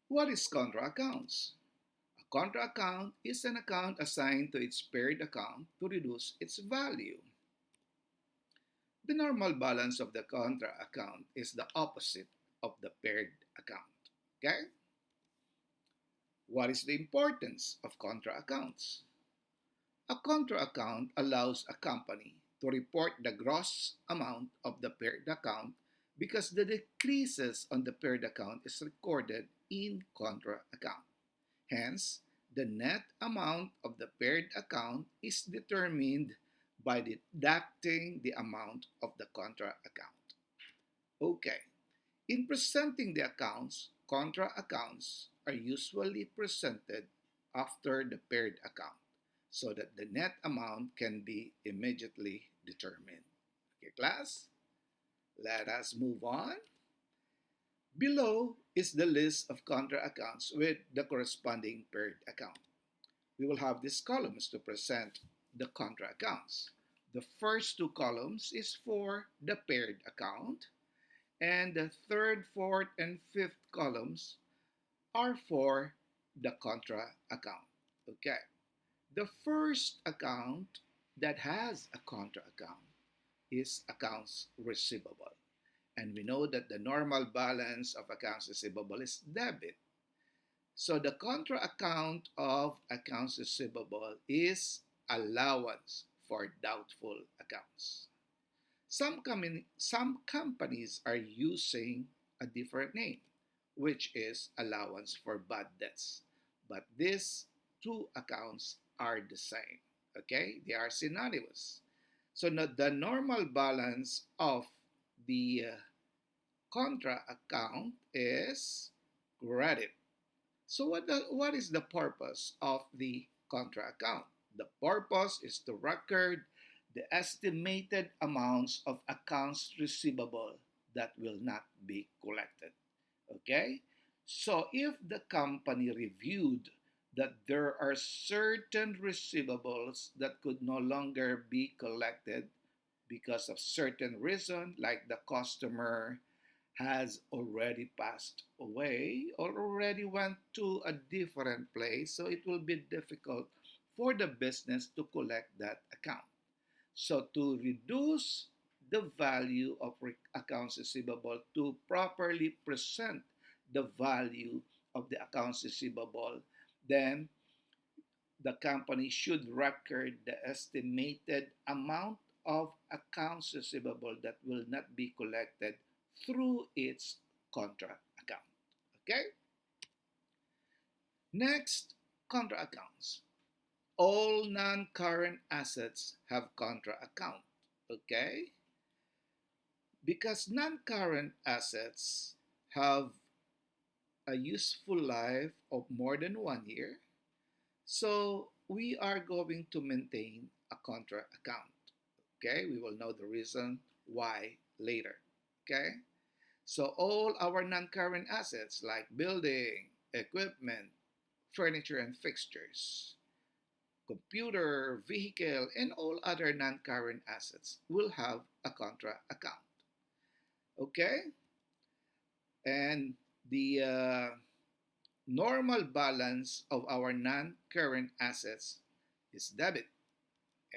What is contra accounts? A contra account is an account assigned to its paired account to reduce its value. The normal balance of the contra account is the opposite of the paired account. Okay? What is the importance of contra accounts? A contra account allows a company to report the gross amount of the paired account because the decreases on the paired account is recorded in contra account. Hence, the net amount of the paired account is determined by deducting the amount of the contra account. Okay, in presenting the accounts, contra accounts are usually presented after the paired account so that the net amount can be immediately determined. Okay, class, let us move on. Below is the list of contra accounts with the corresponding paired account. We will have these columns to present the contra accounts. The first two columns is for the paired account, and the third, fourth, and fifth columns are for the contra account. Okay. The first account that has a contra account is accounts receivable. And we know that the normal balance of accounts receivable is debit. So the contra account of accounts receivable is allowance for doubtful accounts. Some companies are using a different name, which is allowance for bad debts. But these two accounts are the same. Okay? They are synonymous. So the normal balance of the contra account is credit. So what is the purpose of the contra account? The purpose is to record the estimated amounts of accounts receivable that will not be collected. Okay? So if the company reviewed that there are certain receivables that could no longer be collected because of certain reason, like the customer has already passed away or already went to a different place, so it will be difficult for the business to collect that account. So to reduce the value of accounts receivable, to properly present the value of the accounts receivable, then the company should record the estimated amount of accounts receivable that will not be collected through its contra account. Okay? Next, contra accounts. All non-current assets have contra account. Okay? Because non-current assets have a useful life of more than 1 year, so we are going to maintain a contra account. Okay? We will know the reason why later. Okay? So all our non-current assets like building, equipment, furniture and fixtures, computer, vehicle, and all other non-current assets will have a contra account. Okay? And the normal balance of our non-current assets is debit.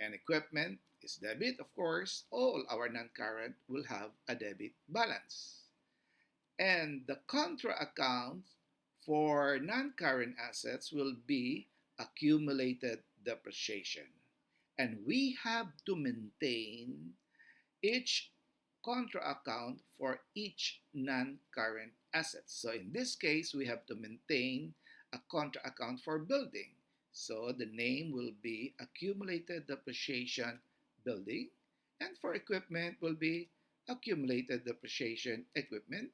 And equipment is debit, of course. All our non-current will have a debit balance. And the contra account for non-current assets will be accumulated depreciation. And we have to maintain each contra account for each non-current asset. So in this case, we have to maintain a contra account for building. So the name will be accumulated depreciation building, and for equipment will be accumulated depreciation equipment,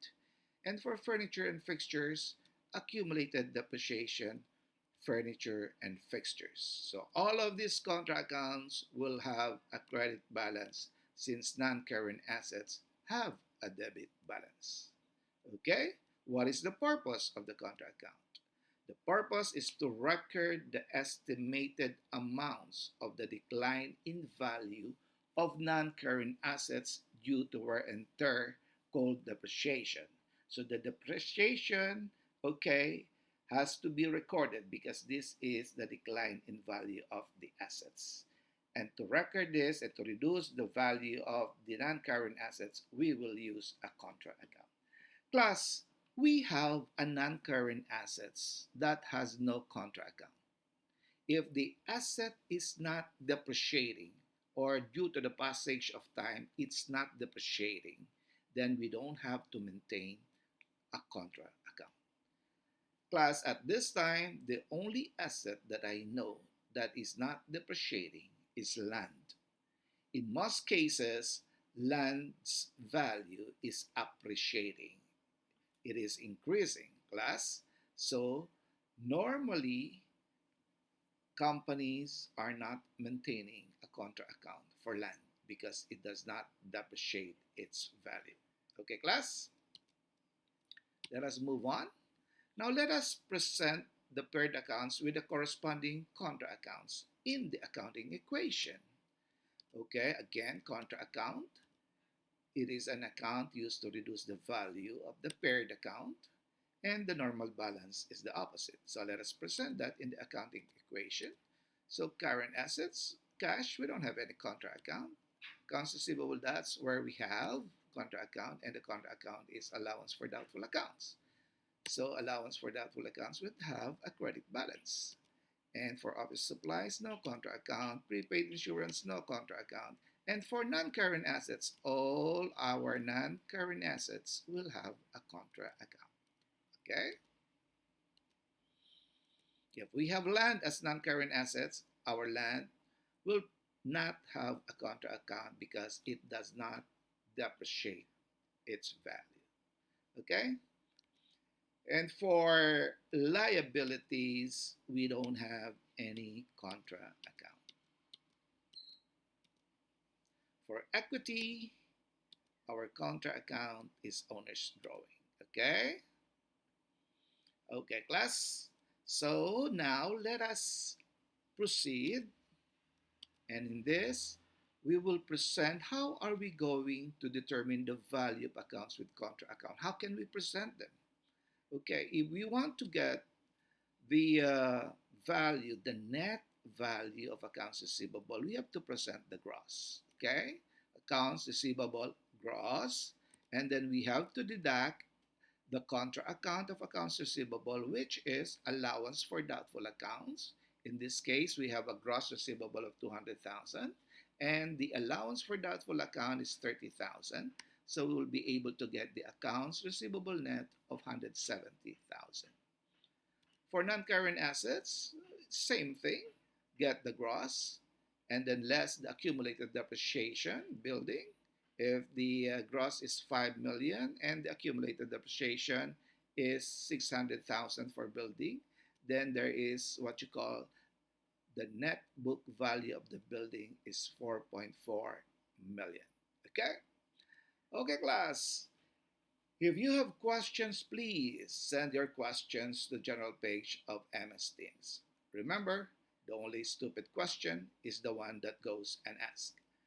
and for furniture and fixtures, accumulated depreciation furniture and fixtures. So all of these contra accounts will have a credit balance since non-current assets have a debit balance. Okay? What is the purpose of the contra account? The purpose is to record the estimated amounts of the decline in value of non-current assets due to wear and tear called depreciation. So the depreciation okay, has to be recorded because this is the decline in value of the assets. And to record this and to reduce the value of the non-current assets, we will use a contra account. Plus, we have a non-current assets that has no contra account. If the asset is not depreciating or due to the passage of time, it's not depreciating, then we don't have to maintain a contra account. Plus, at this time, the only asset that I know that is not depreciating is land. In most cases, land's value is appreciating. It is increasing, class. So, normally, companies are not maintaining a contra account for land because it does not depreciate its value. Okay, class? Let us move on. Now let us present the paired accounts with the corresponding contra accounts in the accounting equation. Okay, again, contra account. It is an account used to reduce the value of the paired account, and the normal balance is the opposite. So let us present that in the accounting equation. So current assets, cash, we don't have any contra account. Accounts receivable, that's where we have contra account, and the contra account is allowance for doubtful accounts. So allowance for doubtful accounts would have a credit balance. And for office supplies, no contra account. Prepaid insurance, no contra account. And for non-current assets, all our non-current assets will have a contra account. Okay? If we have land as non-current assets, our land will not have a contra account because it does not depreciate its value. Okay? And for liabilities, we don't have any contra account. For equity, our contra account is owner's drawing. Okay? Okay, class. So now let us proceed. And in this, we will present how are we going to determine the value of accounts with contra account. How can we present them? Okay, if we want to get the value, the net value of accounts receivable, we have to present the gross. Okay, accounts receivable gross, and then we have to deduct the contra account of accounts receivable, which is allowance for doubtful accounts. In this case, we have a gross receivable of 200,000, and the allowance for doubtful account is 30,000. So we will be able to get the accounts receivable net of 170,000. For non-current assets, same thing. Get the gross and then less the accumulated depreciation building. If the gross is 5 million and the accumulated depreciation is 600,000 for building, then there is what you call the net book value of the building is 4.4 million. Okay? Okay, class. If you have questions, please send your questions to the general page of MS Teams. Remember, the only stupid question is the one that goes unasked.